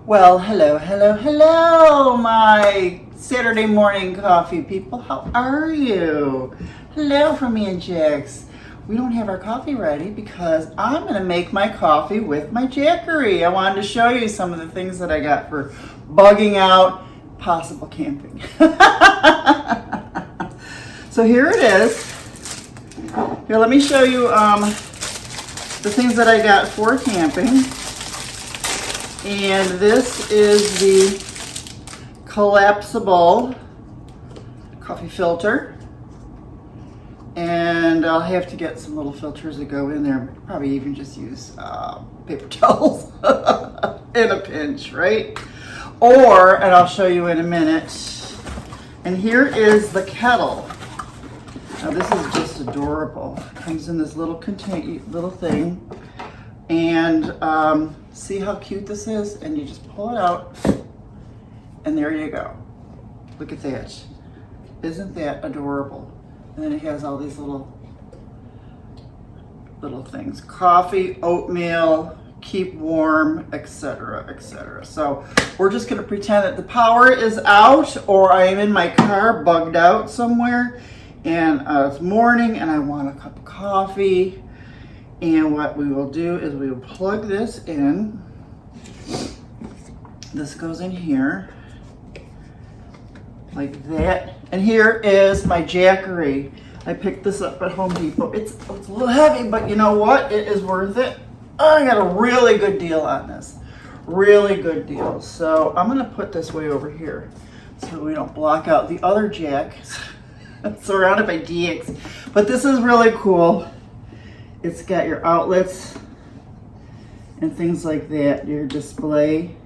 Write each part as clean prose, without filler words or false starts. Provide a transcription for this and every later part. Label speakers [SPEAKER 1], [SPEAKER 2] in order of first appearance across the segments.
[SPEAKER 1] Well, hello, my Saturday morning coffee people. How are you? Hello from me and Jax. We don't have our coffee ready because I'm going to make my coffee with my Jackery. I wanted to show you some of the things that I got for bugging out possible camping. So here it is. Here, let me show you the things that I got for camping. And this is the collapsible coffee filter. And I'll have to get some little filters that go in there. Probably even just use paper towels in a pinch, right? Or, and I'll show you in a minute. And here is the kettle. Now this is just adorable. It comes in this little little thing. And see how cute this is? And you just pull it out, and there you go. Look at that. Isn't that adorable? And then it has all these little things. Coffee, oatmeal, keep warm, etc., etc. So we're just gonna pretend that the power is out, or I am in my car bugged out somewhere, and it's morning and I want a cup of coffee. And what we will do is we will plug this in. This goes in here, like that. And here is my Jackery. I picked this up at Home Depot. It's a little heavy, but you know what? It is worth it. I got a really good deal on this. Really good deal. So I'm gonna put this way over here so we don't block out the other jack. Surrounded by DX. But this is really cool. It's got your outlets and things like that, your display.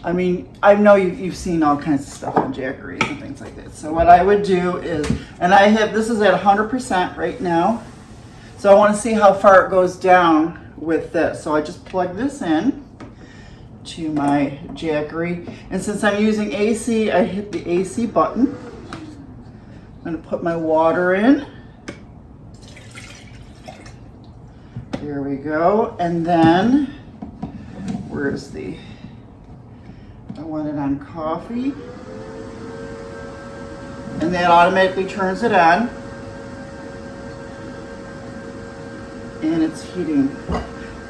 [SPEAKER 1] I mean, I know you've seen all kinds of stuff on Jackeries and things like that. So what I would do is, and this is at 100% right now. So I want to see how far it goes down with this. So I just plug this in to my Jackery. And since I'm using AC, I hit the AC button. I'm going to put my water in. Here we go. And then, where's I want it on coffee. And that automatically turns it on. And it's heating.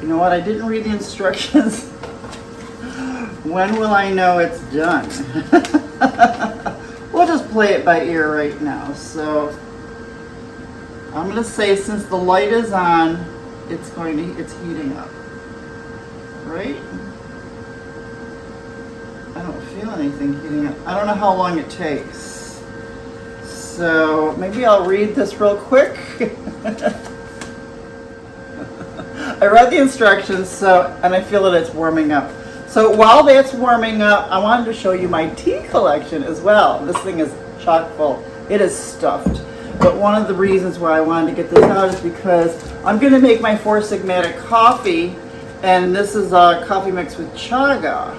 [SPEAKER 1] You know what? I didn't read the instructions. When will I know it's done? We'll just play it by ear right now. So I'm going to say since the light is on, it's heating up, right? I don't feel anything heating up. I don't know how long it takes. So maybe I'll read this real quick. I read the instructions, and I feel that it's warming up. So while that's warming up, I wanted to show you my tea collection as well. This thing is chock full. It is stuffed. But one of the reasons why I wanted to get this out is because I'm going to make my 4 Sigmatic coffee, and this is a coffee mix with chaga,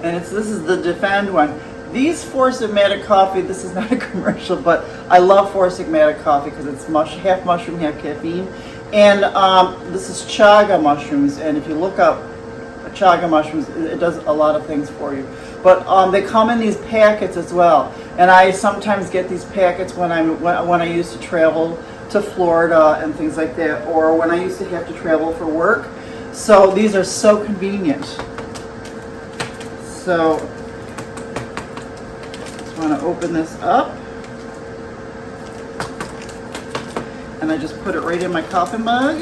[SPEAKER 1] and this is the Defend one. These 4 Sigmatic coffee, this is not a commercial, but I love 4 Sigmatic coffee because it's half mushroom, half caffeine, and this is chaga mushrooms, and if you look up chaga mushrooms, it does a lot of things for you. But they come in these packets as well, and I sometimes get these packets when I used to travel to Florida and things like that, or when I used to have to travel for work. So these are so convenient. So just want to open this up, and I just put it right in my coffee mug.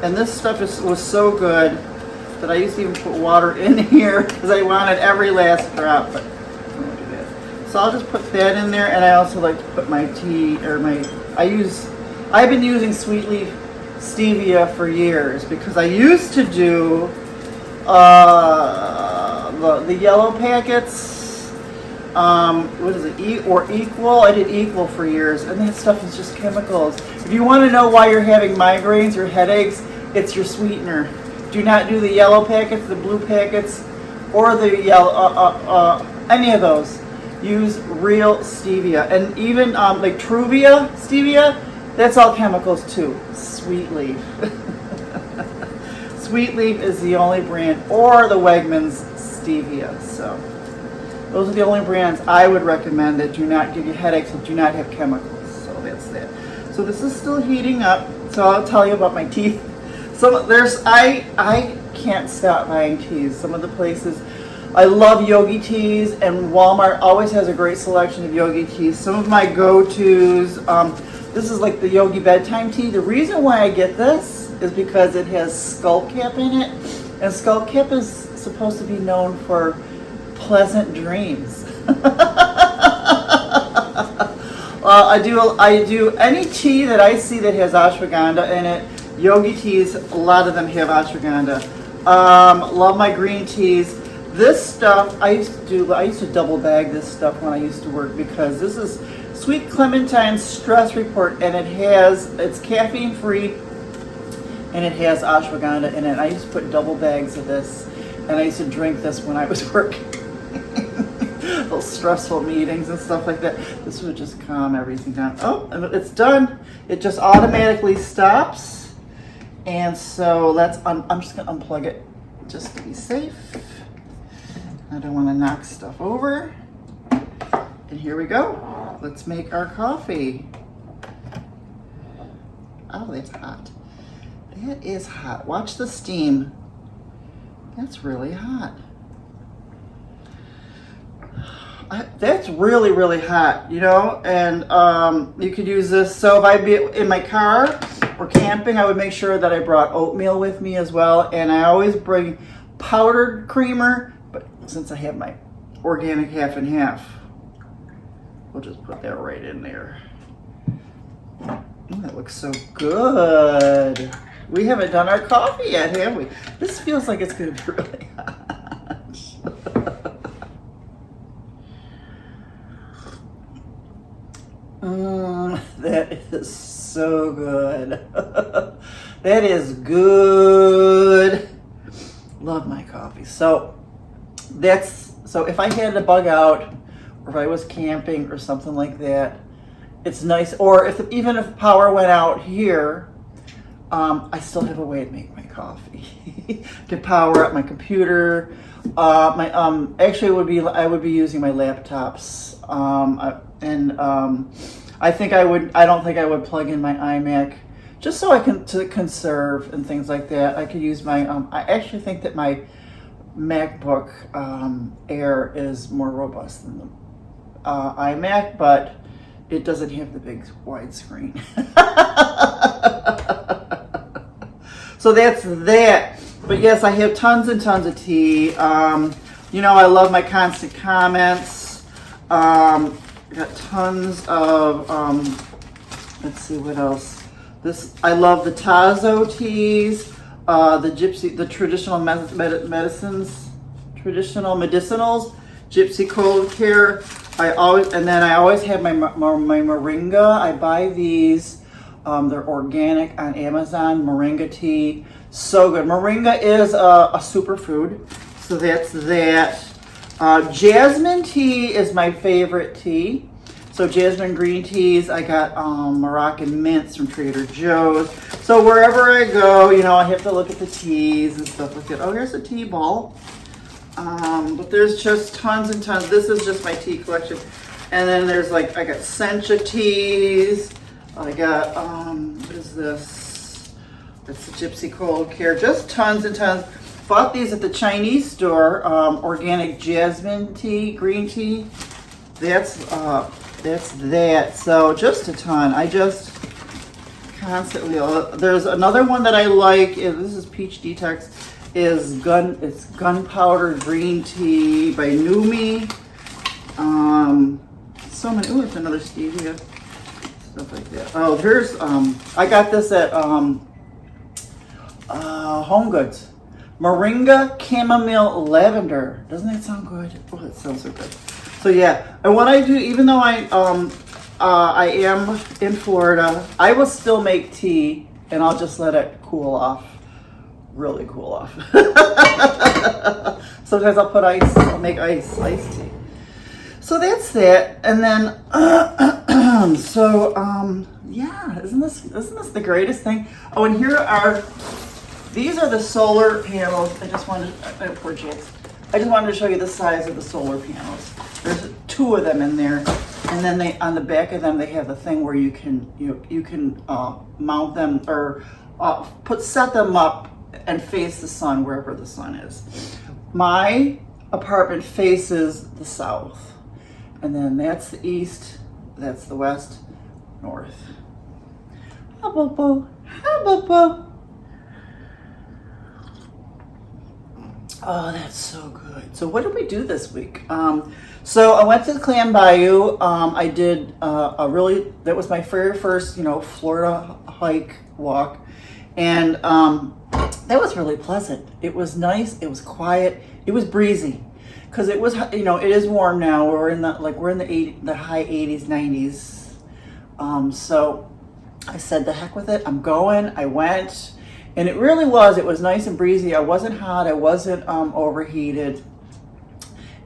[SPEAKER 1] And this stuff was so good that I used to even put water in here because I wanted every last drop, but I won't do that. So I'll just put that in there, and I also like to put my tea, or I've been using Sweet Leaf Stevia for years because I used to do the yellow packets, what is it, Equal? I did Equal for years, and that stuff is just chemicals. If you want to know why you're having migraines or headaches, it's your sweetener. Do not do the yellow packets, the blue packets, or the yellow, any of those. Use real stevia. And even like Truvia stevia, that's all chemicals too. Sweet Leaf. Sweet Leaf is the only brand, or the Wegmans Stevia. So those are the only brands I would recommend that do not give you headaches and do not have chemicals. So that's that. So this is still heating up. So I'll tell you about my teeth. I can't stop buying teas. Some of the places, I love yogi teas, and Walmart always has a great selection of yogi teas. Some of my go-tos, this is like the yogi bedtime tea. The reason why I get this is because it has skullcap in it, and skullcap is supposed to be known for pleasant dreams. I do any tea that I see that has ashwagandha in it. Yogi teas, a lot of them have ashwagandha. Love my green teas. This stuff I used to double bag this stuff when I used to work, because this is Sweet Clementine Stress Report, and it's caffeine free, and it has ashwagandha in it. I used to put double bags of this, and I used to drink this when I was working. Those stressful meetings and stuff like that. This would just calm everything down. Oh, and it's done. It just automatically stops. And so I'm just gonna unplug it just to be safe. I don't want to knock stuff over. And here we go. Let's make our coffee. Oh, that's hot. That is hot. Watch the steam. That's really hot. That's really, really hot, you know, and you could use this. So if I'd be in my car or camping, I would make sure that I brought oatmeal with me as well. And I always bring powdered creamer, but since I have my organic half and half, we'll just put that right in there. That looks so good. We haven't done our coffee yet, have we? This feels like it's going to be really hot. That is so good. That is good. Love my coffee. So if I had to bug out, or if I was camping or something like that, it's nice. Or even if power went out here, I still have a way to make my coffee. To power up my computer. Actually, I would be using my laptops. I don't think I would plug in my iMac, just so to conserve and things like that. I could use my, I actually think that my MacBook Air is more robust than the iMac, but it doesn't have the big wide screen. So that's that. But yes, I have tons and tons of tea. You know, I love my constant comments. Got tons of, let's see what else. I love the Tazo teas, the traditional medicinals, Gypsy Cold Care. I always have my moringa. I buy these. They're organic on Amazon. Moringa tea, so good. Moringa is a superfood, so that's that. Jasmine tea is my favorite tea. So jasmine green teas. I got Moroccan mints from Trader Joe's. So wherever I go, you know, I have to look at the teas and stuff like that. Oh, here's a tea ball. But there's just tons and tons. This is just my tea collection. And then there's I got sencha teas. I got, what is this? That's the Gypsy Cold Care. Just tons and tons. Bought these at the Chinese store. Organic jasmine tea, green tea. That's that. So just a ton. I just constantly. There's another one that I like. This is Peach Detox. It's gunpowder green tea by Numi. So many. Ooh, it's another stevia. Stuff like that. Oh, here's I got this at Home Goods. Moringa chamomile lavender. Doesn't that sound good? Oh, that sounds so good. So yeah, and what I do, even though I am in Florida, I will still make tea, and I'll just let it cool off, really cool off. Sometimes I'll put ice. I'll make iced tea. So that's that, and then yeah, isn't this the greatest thing? Oh, and here are These are the solar panels. I just wanted to show you the size of the solar panels. There's 2 of them in there, and then on the back of them they have a thing where you can mount them or set them up and face the sun wherever the sun is. My apartment faces the south, and then that's the east, that's the west, north. How about Oh, that's so good. So what did we do this week? So I went to the Clam Bayou. I did that was my very first, Florida hike walk. And that was really pleasant. It was nice. It was quiet. It was breezy. Because it was, it is warm now. We're in the high 80s, 90s. So I said, the heck with it. I'm going. I went. And it really was. It was nice and breezy. I wasn't hot. I wasn't overheated.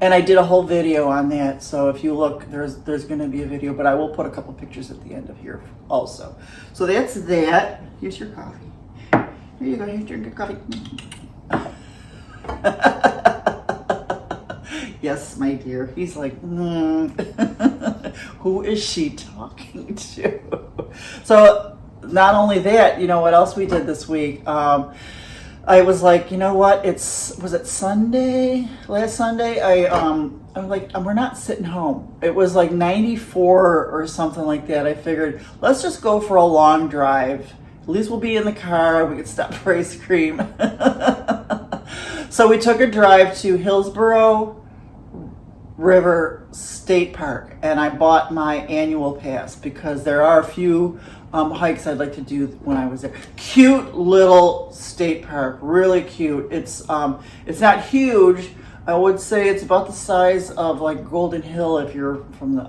[SPEAKER 1] And I did a whole video on that. So if you look, there's going to be a video, but I will put a couple pictures at the end of here also. So that's that. Here's your coffee. Here you go. Here's your coffee. Yes, my dear. He's like, who is she talking to? So not only that, what else we did this week? I was like, you know what? Was it Sunday? Last Sunday, I'm like, we're not sitting home. It was like 94 or something like that. I figured, let's just go for a long drive. At least we'll be in the car. We could stop for ice cream. So we took a drive to Hillsborough River State Park, and I bought my annual pass because there are a few hikes I'd like to do when I was there. Cute little state park, really cute. It's not huge. I would say it's about the size of like Golden Hill if you're from the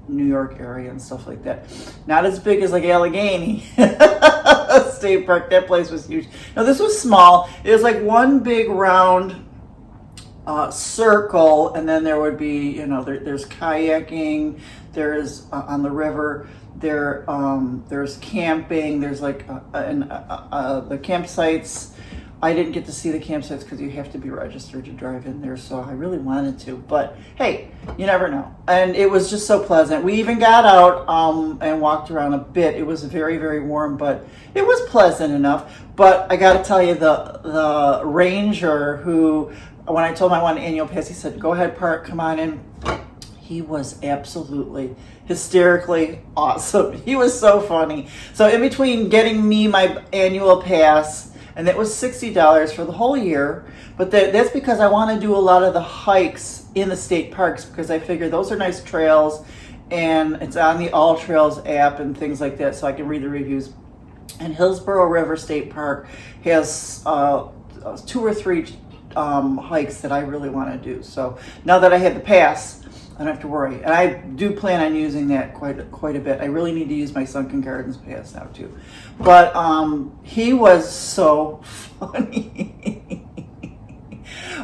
[SPEAKER 1] New York area and stuff like that. Not as big as like Allegheny State Park. That place was huge. No, this was small. It was like one big round circle, and then there would be, there's kayaking, there's on the river, there's camping, there's like the campsites. I didn't get to see the campsites because you have to be registered to drive in there, so I really wanted to, but hey, you never know. And it was just so pleasant. We even got out and walked around a bit. It was very, very warm, but it was pleasant enough. But I got to tell you, the ranger who, when I told him I wanted an annual pass, he said, go ahead, park, come on in. He was absolutely hysterically awesome. He was so funny. So in between getting me my annual pass, and that was $60 for the whole year, but that's because I want to do a lot of the hikes in the state parks because I figure those are nice trails, and it's on the All Trails app and things like that, so I can read the reviews. And Hillsborough River State Park has 2 or 3 hikes that I really want to do. So now that I have the pass, I don't have to worry. And I do plan on using that quite a bit. I really need to use my Sunken Gardens pass now too. But he was so funny.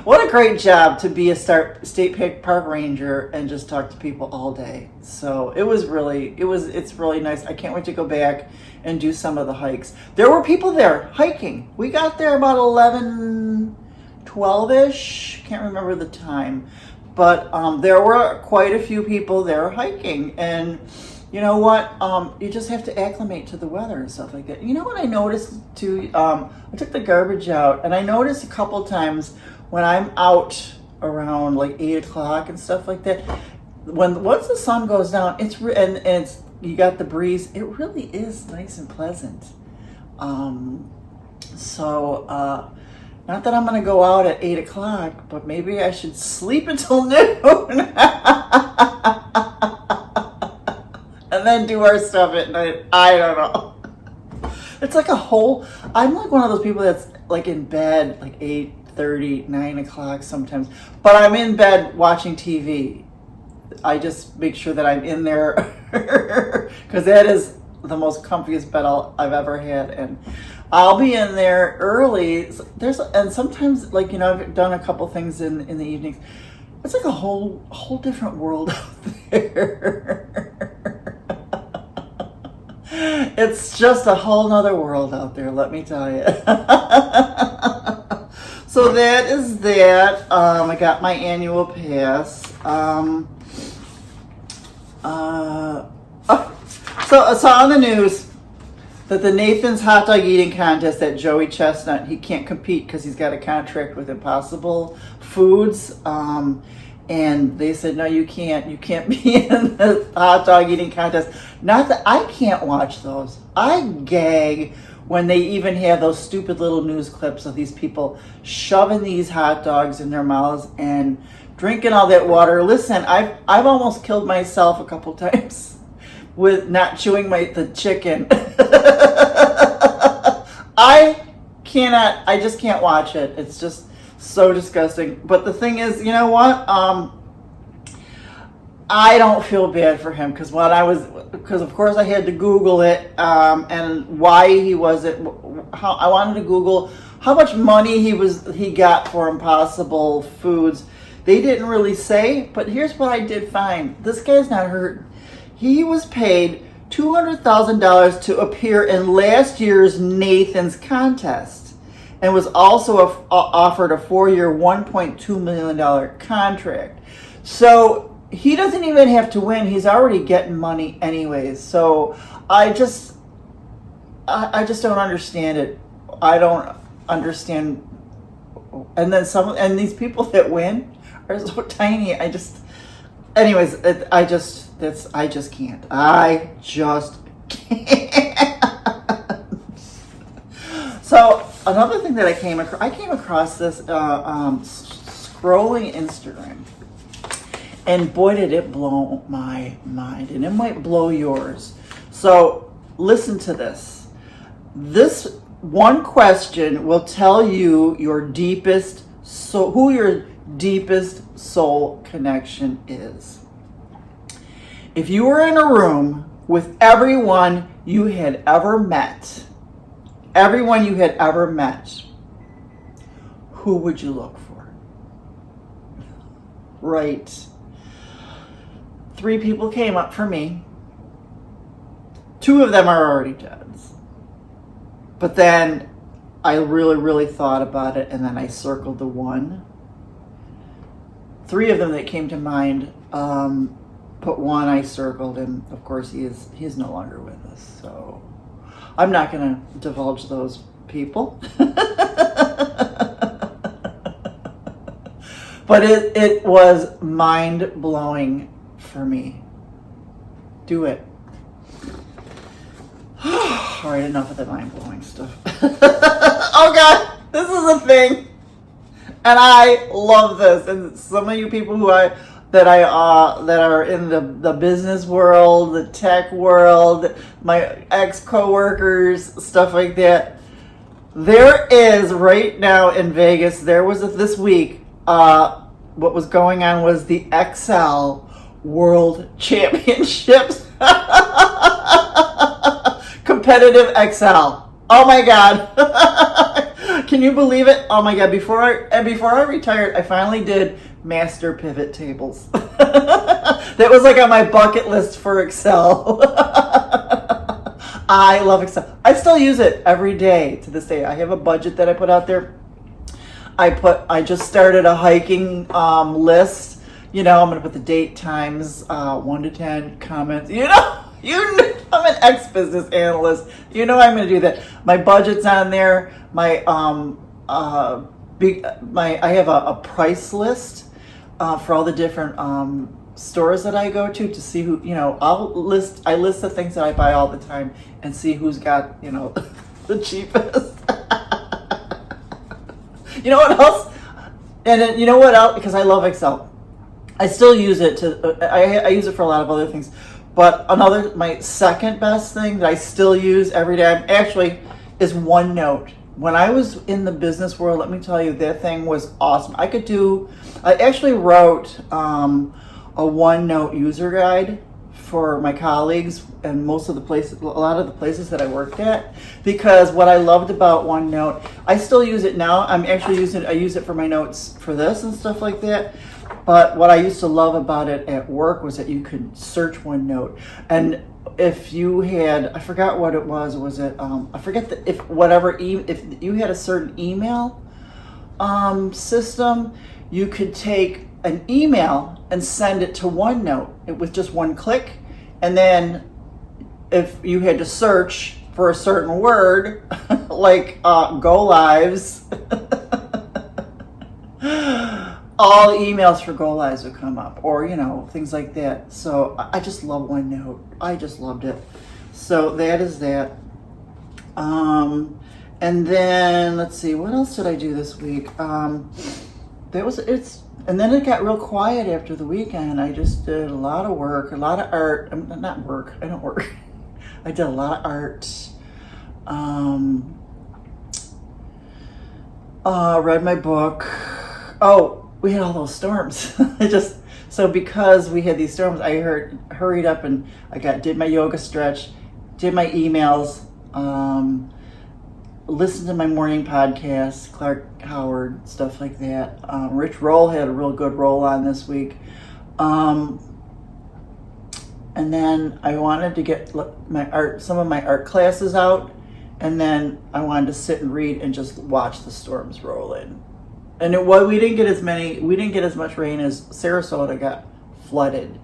[SPEAKER 1] What a great job to be a state park ranger and just talk to people all day. So it's really nice. I can't wait to go back and do some of the hikes. There were people there hiking. We got there about 11, 12-ish. Can't remember the time. But there were quite a few people there hiking. And you know what? You just have to acclimate to the weather and stuff like that. You know what I noticed too? I took the garbage out, and I noticed a couple times when I'm out around like 8 o'clock and stuff like that, once the sun goes down, it's you got the breeze. It really is nice and pleasant. Not that I'm going to go out at 8 o'clock, but maybe I should sleep until noon. And then do our stuff at night. I don't know. It's like I'm like one of those people that's like in bed like 8:30, 9 o'clock sometimes. But I'm in bed watching TV. I just make sure that I'm in there because that is the most comfiest bed I've ever had. And I'll be in there early. And sometimes, like, I've done a couple things in the evenings. It's like a whole different world out there. It's just a whole nother world out there, let me tell you. So that is that. I got my annual pass. So I saw on the news that the Nathan's hot dog eating contest at Joey Chestnut, he can't compete because he's got a contract with Impossible Foods. And they said, no, you can't be in the hot dog eating contest. Not that I can't watch those. I gag when they even have those stupid little news clips of these people shoving these hot dogs in their mouths and drinking all that water. Listen, I've almost killed myself a couple times with not chewing the chicken. I just can't watch it. It's just so disgusting. But the thing is, you know what? I don't feel bad for him because of course I had to Google it and why he wasn't. I wanted to Google how much money he got for Impossible Foods. They didn't really say, but here's what I did find. This guy's not hurt. He was paid $200,000 to appear in last year's Nathan's contest, and was also offered a 4-year, $1.2 million contract. So he doesn't even have to win. He's already getting money anyways. So I just don't understand it. I don't understand. And then these people that win are so tiny. I just can't. I just can't. So another thing that I came across this scrolling Instagram, and boy did it blow my mind, and it might blow yours. So listen to this. This one question will tell you who your deepest soul connection is. If you were in a room with everyone you had ever met, who would you look for? Right. 3 people came up for me. 2 of them are already dead. But then I really, really thought about it, and then I circled the one. 3 of them that came to mind, but one I circled, and of course he's no longer with us. So I'm not going to divulge those people. But it was mind-blowing for me. Do it. All right, enough of the mind-blowing stuff. Oh God, this is a thing, and I love this. And some of you people that are in the business world, the tech world, my ex-coworkers, stuff like that. There is right now in Vegas. There was this week. What was going on was the XL World Championships. Competitive XL. Oh my God. Can you believe it? Oh my God. Before I retired, I finally did master pivot tables. That was like on my bucket list for Excel. I love Excel. I still use it every day to this day. I have a budget that I put out there. I just started a hiking list. You know, I'm going to put the date, times, 1 to 10, comments. You know, I'm an ex-business analyst. You know I'm going to do that. My budget's on there. I have a price list for all the different stores that I go to see who, you know, I list the things that I buy all the time and see who's got, you know, the cheapest. You know what else? And then, you know what else? Because I love Excel. I still use it I use it for a lot of other things. But my second best thing that I still use every day actually is OneNote. When I was in the business world, let me tell you, that thing was awesome. I actually wrote a OneNote user guide for my colleagues and a lot of the places that I worked at, because what I loved about OneNote, I still use it now. I use it for my notes for this and stuff like that. But what I used to love about it at work was that you could search OneNote. And if you had, I forgot what it was it, I forget if you had a certain email system, you could take an email and send it to OneNote with just one click. And then if you had to search for a certain word, like go lives, all emails for go lives would come up, or things like that. So I just love OneNote. I just loved it. So that is that. And then let's see, what else did I do this week? And then it got real quiet after the weekend. I just did a lot of work, a lot of art. Not work. I don't work. I did a lot of art. Read my book. Oh, we had all those storms. So because we had these storms, I hurried up and did my yoga stretch, did my emails, listened to my morning podcast, Clark Howard, stuff like that. Rich Roll had a real good roll on this week. And then I wanted to get some of my art classes out, and then I wanted to sit and read and just watch the storms roll in. And we didn't get as much rain as Sarasota got flooded.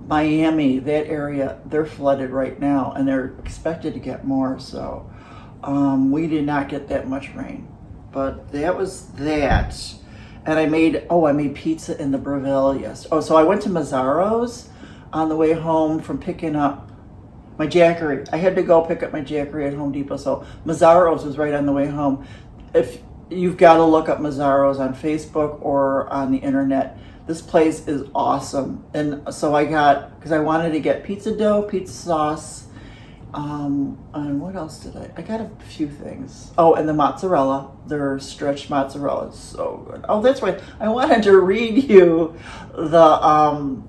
[SPEAKER 1] Miami, that area, they're flooded right now, and they're expected to get more. So we did not get that much rain, but that was that. And I made pizza in the Breville yesterday. So I went to Mazzaro's on the way home from picking up my Jackery. I had to go pick up my Jackery at Home Depot, so Mazzaro's was right on the way home. If you've got to look up Mazzaro's on Facebook or on the internet. This place is awesome. And so because I wanted to get pizza dough, pizza sauce, and what else did I got a few things. Oh, and the mozzarella, their stretched mozzarella is so good. Oh, that's right. I wanted to read you the,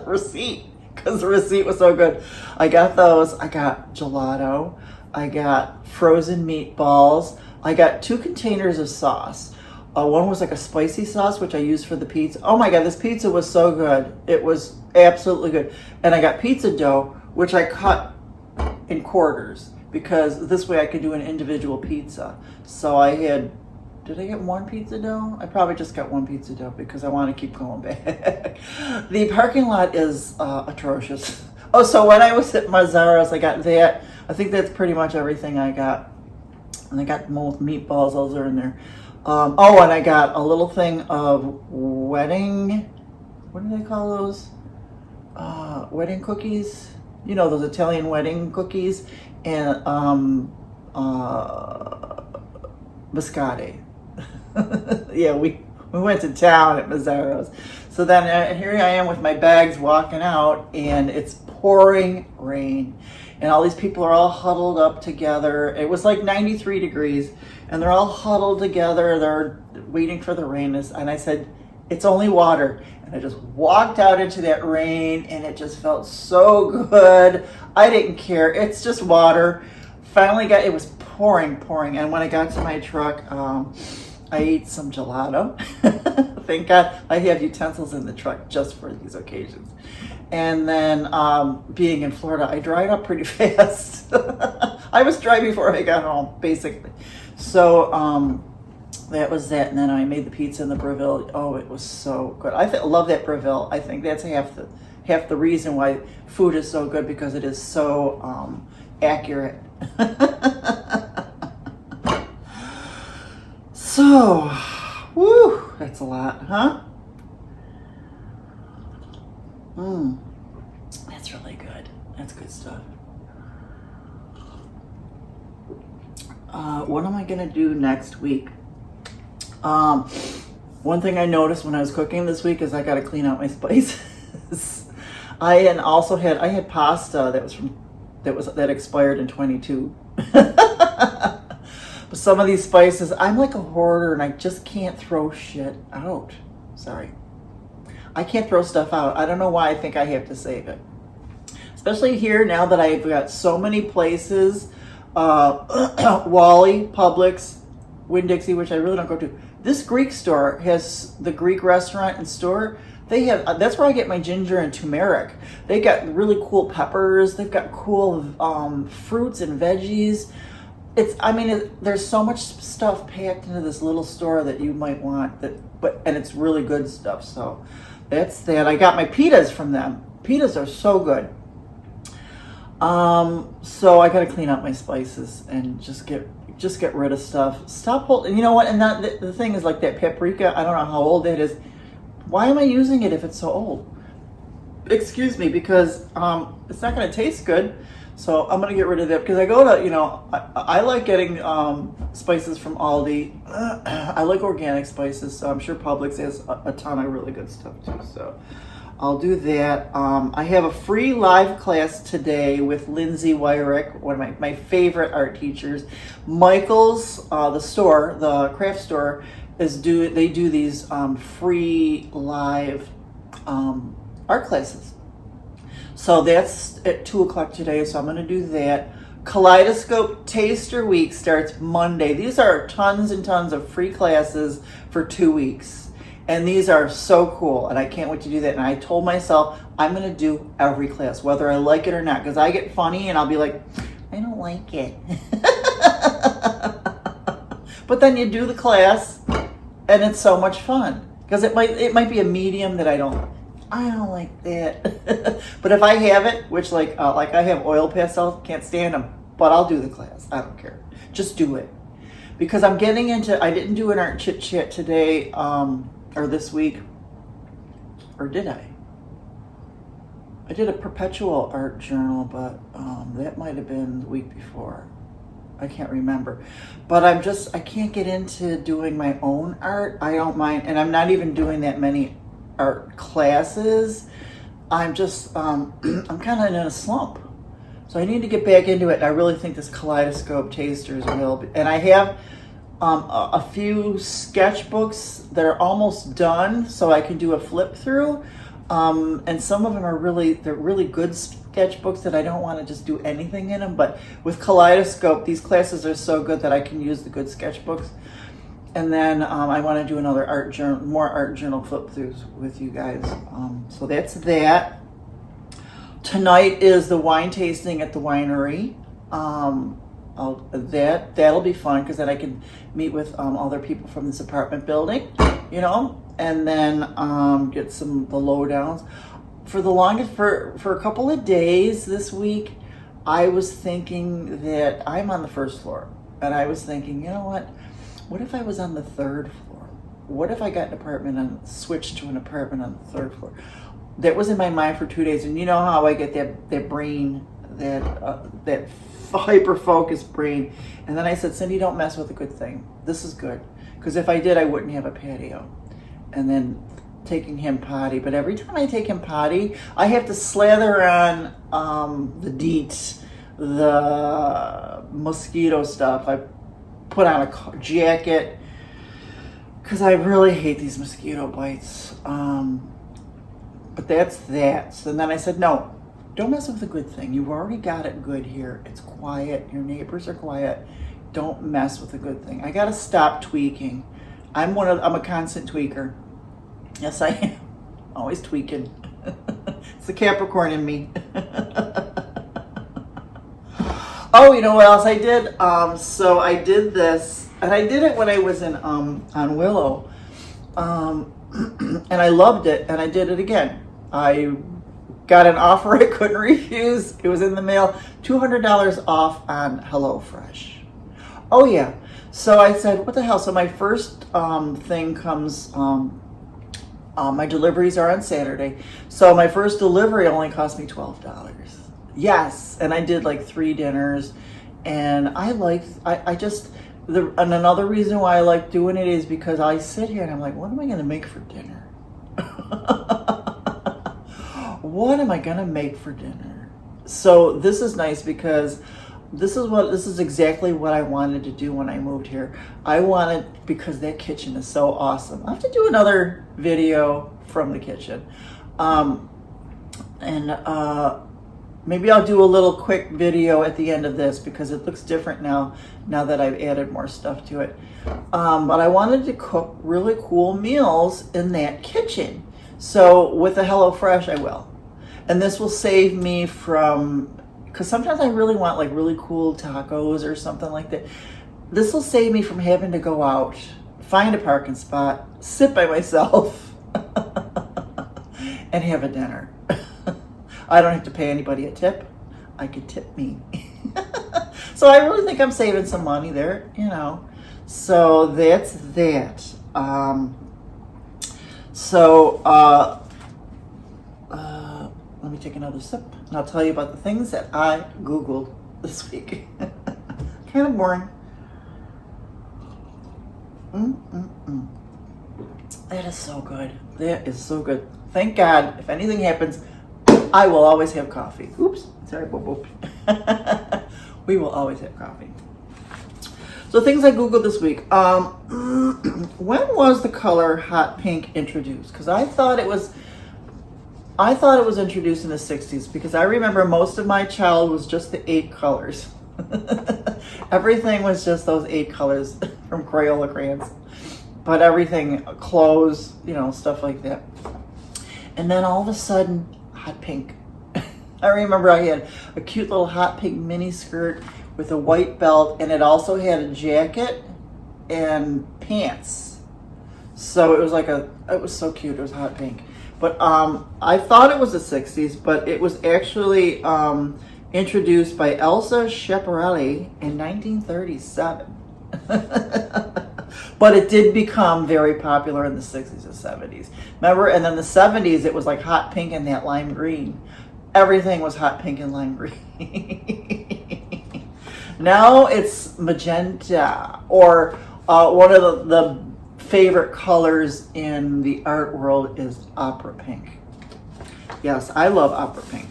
[SPEAKER 1] receipt, because the receipt was so good. I got those. I got gelato. I got frozen meatballs. I got 2 containers of sauce. One was like a spicy sauce, which I used for the pizza. Oh my God, this pizza was so good. It was absolutely good. And I got pizza dough, which I cut in quarters, because this way I could do an individual pizza. So did I get 1 pizza dough? I probably just got 1 pizza dough because I want to keep going back. The parking lot is atrocious. Oh, so when I was at Mazzaro's, I got that. I think that's pretty much everything I got. And I got both meatballs, those are in there. And I got a little thing of what do they call those? Wedding cookies. Those Italian wedding cookies. And biscotti. Yeah, we went to town at Mazzaro's. So then here I am with my bags walking out, and it's pouring rain. And all these people are all huddled up together. It was like 93 degrees, and they're all huddled together. They're waiting for the rain. And I said, it's only water. And I just walked out into that rain, and it just felt so good. I didn't care. It's just water. Finally it was pouring. And when I got to my truck, I ate some gelato. Thank God I have utensils in the truck just for these occasions. And then being in Florida, I dried up pretty fast. I was dry before I got home, basically. So that was that. And then I made the pizza in the Breville. Oh, it was so good. I love that Breville. I think that's half the reason why food is so good, because it is so accurate. So, woo, that's a lot, huh? That's really good. That's good stuff. What am I gonna do next week? One thing I noticed when I was cooking this week is I got to clean out my spices. I had pasta that expired in 22. But some of these spices, I'm like a hoarder, and I just can't throw shit out. Sorry. I can't throw stuff out. I don't know why I think I have to save it. Especially here now that I've got so many places, Wally, Publix, Winn-Dixie, which I really don't go to. This Greek store has the Greek restaurant and store. They have, that's where I get my ginger and turmeric. They got really cool peppers. They've got cool fruits and veggies. There's so much stuff packed into this little store that you might want, and it's really good stuff. So that's that. I got my pitas from them. Pitas are so good. So I got to clean up my spices and just get rid of stuff. Stop holding. You know what? And the thing is, like that paprika. I don't know how old it is. Why am I using it if it's so old? Excuse me, because it's not going to taste good. So I'm going to get rid of that because I go to, I like getting spices from Aldi. I like organic spices, so I'm sure Publix has a ton of really good stuff too. So I'll do that. I have a free live class today with Lindsay Wyrick, one of my favorite art teachers. Michael's, the craft store, they do these free live art classes. So that's at 2 o'clock today, so I'm going to do that. Kaleidoscope Taster Week starts Monday. These are tons and tons of free classes for 2 weeks. And these are so cool, and I can't wait to do that. And I told myself I'm going to do every class, whether I like it or not, because I get funny and I'll be like, I don't like it. But then you do the class, and it's so much fun, because it might be a medium that I don't like that. But if I have it, which like I have oil pastels, can't stand them, but I'll do the class. I don't care. Just do it. Because I'm getting into, I didn't do an art chit chat today, or this week, or did I? I did a perpetual art journal, but that might have been the week before. I can't remember. But I can't get into doing my own art. I don't mind, and I'm not even doing that many art classes. I'm just, I'm kind of in a slump. So I need to get back into it. And I really think this Kaleidoscope Tasters will be, and I have a few sketchbooks that are almost done, so I can do a flip through. And some of them are really good sketchbooks that I don't want to just do anything in them. But with Kaleidoscope, these classes are so good that I can use the good sketchbooks. And then I want to do another more art journal flip throughs with you guys. So that's that. Tonight is the wine tasting at the winery. That'll be fun, because then I can meet with other people from this apartment building, and then get the lowdowns. For the longest, for a couple of days this week, I was thinking that I'm on the first floor, and I was thinking, you know what if I was on the third floor? What if I got an apartment and switched to an apartment on the third floor? That was in my mind for 2 days, and you know how I get that brain, that hyper-focused brain. And then I said, Cindy, don't mess with a good thing. This is good. Because if I did, I wouldn't have a patio. And then taking him potty. But every time I take him potty, I have to slather on the DEET, the mosquito stuff. I put on a jacket, because I really hate these mosquito bites. But that's that. So then I said, no, don't mess with the good thing. You've already got it good here. It's quiet. Your neighbors are quiet. Don't mess with the good thing. I got to stop tweaking. I'm a constant tweaker. Yes, I am. Always tweaking. It's the Capricorn in me. Oh, you know what else I did? So I did this, and I did it when I was on Willow. And I loved it, and I did it again. I got an offer I couldn't refuse. It was in the mail, $200 off on HelloFresh. Oh yeah. So I said, what the hell? So my first thing comes, my deliveries are on Saturday. So my first delivery only cost me $12. Yes. And I did like 3 dinners, and and another reason why I like doing it is because I sit here and I'm like, what am I going to make for dinner? What am I going to make for dinner? So this is nice, because this is exactly what I wanted to do when I moved here. Because that kitchen is so awesome. I have to do another video from the kitchen. Maybe I'll do a little quick video at the end of this, because it looks different now that I've added more stuff to it. But I wanted to cook really cool meals in that kitchen. So with the HelloFresh, I will. And this will save me from, because sometimes I really want like really cool tacos or something like that. This will save me from having to go out, find a parking spot, sit by myself, and have a dinner. I don't have to pay anybody a tip. I could tip me. So I really think I'm saving some money there, you know. So that's that. Let me take another sip, and I'll tell you about the things that I Googled this week. Kind of boring. That is so good. That is so good. Thank God, if anything happens, I will always have coffee. Oops, sorry, boop, boop. We will always have coffee. So things I Googled this week. When was the color hot pink introduced? Because I thought it was introduced in the 60s, because I remember most of my childhood was just the 8 colors. Everything was just those 8 colors from Crayola crayons. But everything, clothes, you know, stuff like that. And then all of a sudden, hot pink. I remember I had a cute little hot pink mini skirt with a white belt, and it also had a jacket and pants. So it was like it was so cute. It was hot pink. But I thought it was the 60s, but it was actually introduced by Elsa Schiaparelli in 1937. But it did become very popular in the 60s and 70s. Remember? And then the 70s, it was like hot pink and that lime green. Everything was hot pink and lime green. Now it's magenta, or one of the favorite colors in the art world is opera pink. Yes, I love opera pink.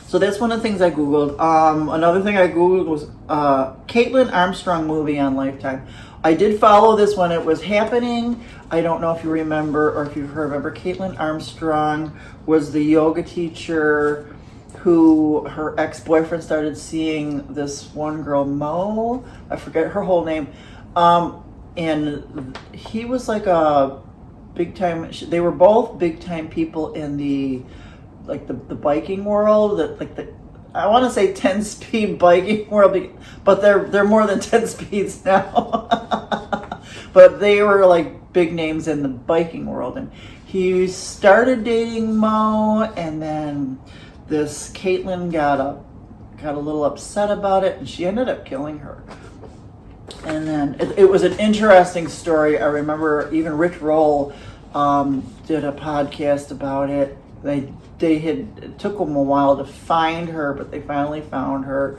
[SPEAKER 1] So that's one of the things I Googled. Another thing I Googled was Caitlin Armstrong movie on Lifetime. I did follow this when it was happening. I don't know if you remember or if you remember. Caitlin Armstrong was the yoga teacher who her ex-boyfriend started seeing this one girl, Mo. I forget her whole name. And he was like a big time, they were both big time people in the biking world, I want to say 10-speed biking world, but they're more than 10 speeds now. But they were like big names in the biking world, and he started dating Mo, and then this Caitlin got a little upset about it, and she ended up killing her. And then it was an interesting story. I remember even Rich Roll did a podcast about it. It took them a while to find her, but they finally found her.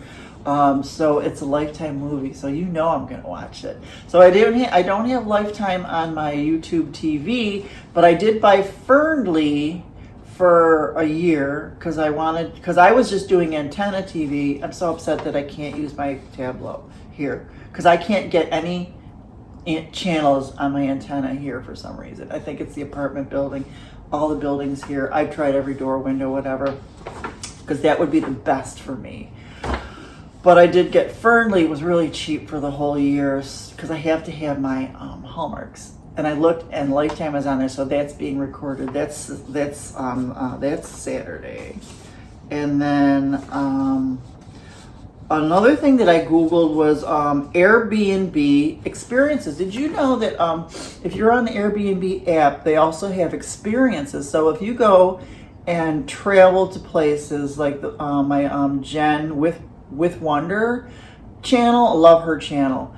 [SPEAKER 1] So it's a Lifetime movie, so you know I'm going to watch it. So I don't have Lifetime on my YouTube TV, but I did buy Fernley for a year because I was just doing antenna TV. I'm so upset that I can't use my Tableau here because I can't get any channels on my antenna here for some reason. I think it's the apartment building, all the buildings here. I've tried every door, window, whatever, because that would be the best for me. But I did get Fernley. It was really cheap for the whole year because I have to have my Hallmarks. And I looked, and Lifetime is on there, so that's being recorded. That's Saturday. And then another thing that I Googled was Airbnb experiences. Did you know that if you're on the Airbnb app, they also have experiences? So if you go and travel to places like my Jen with Wonder channel, I love her channel.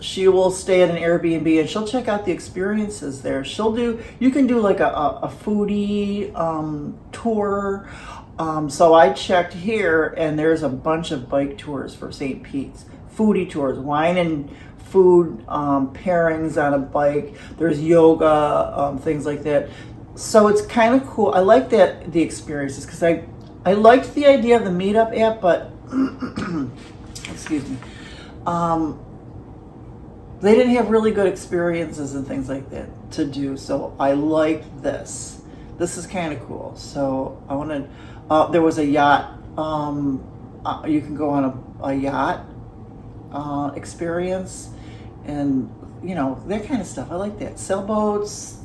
[SPEAKER 1] She will stay at an Airbnb and she'll check out the experiences there. You can do like a foodie tour. So I checked here, and there's a bunch of bike tours for St. Pete's. Foodie tours, wine and food pairings on a bike. There's yoga, things like that. So it's kind of cool. I like the experiences because I liked the idea of the Meetup app, but excuse me, they didn't have really good experiences and things like that to do. So I liked this. This is kind of cool. So I wanted. There was a yacht. You can go on a yacht experience, and that kind of stuff. I like that. Sailboats,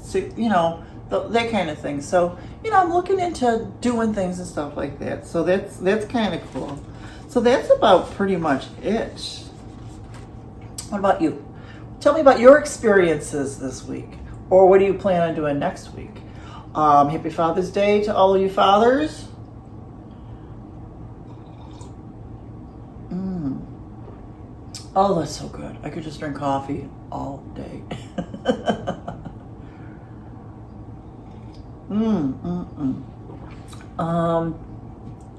[SPEAKER 1] that kind of thing. So, you know, I'm looking into doing things and stuff like that. So that's kind of cool. So that's about pretty much it. What about you? Tell me about your experiences this week, or what do you plan on doing next week? Happy Father's Day to all of you fathers. Oh, that's so good. I could just drink coffee all day.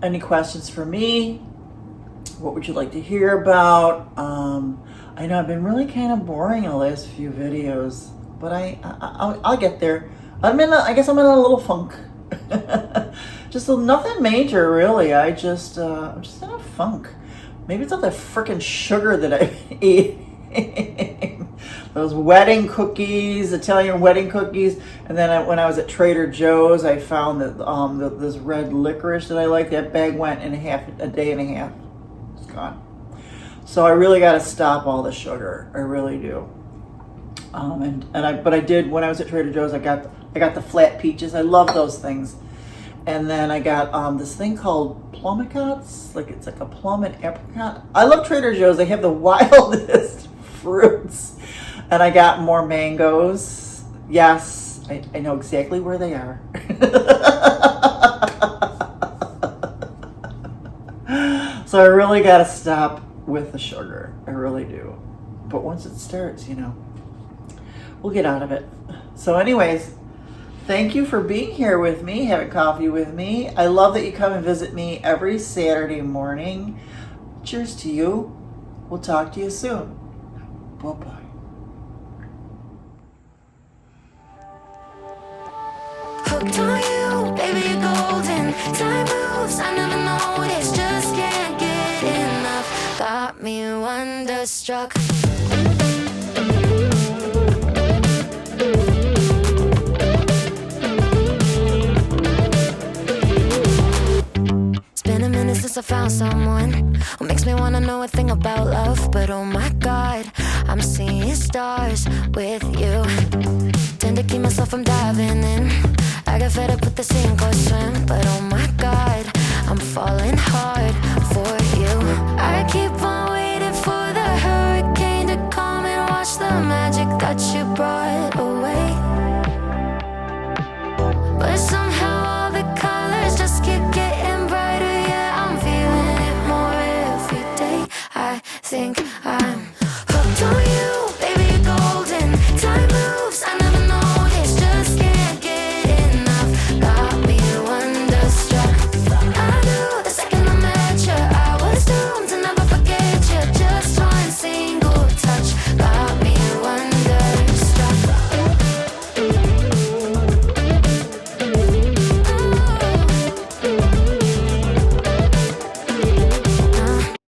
[SPEAKER 1] Any questions for me? What would you like to hear about? I know I've been really kind of boring in the last few videos, but I'll get there. I guess I'm in a little funk. Just nothing major, really. I'm just in a funk. Maybe it's all the freaking sugar that I eat. Those wedding cookies, Italian wedding cookies. And then when I was at Trader Joe's, I found that this red licorice that I like, that bag went in a day and a half. It's gone. So I really got to stop all the sugar. I really do. But I did, when I was at Trader Joe's, I got the flat peaches. I love those things. And then I got this thing called plumicots. It's like a plum and apricot. I love Trader Joe's. They have the wildest fruits. And I got more mangoes. Yes, I know exactly where they are. So I really got to stop with the sugar. I really do. But once it starts, you know, we'll get out of it. So anyways, thank you for being here with me, having coffee with me. I love that you come and visit me every Saturday morning. Cheers to you. We'll talk to you soon. Bye-bye.
[SPEAKER 2] Hooked on you, baby, you're golden. Time moves, I never noticed, just can't get enough. Got me wonderstruck. It's been a minute since I found someone who makes me wanna know a thing about love. But oh my God, I'm seeing stars with you. Tend to keep myself from diving in. I got fed up with the sink or swim. But oh my God, I'm falling hard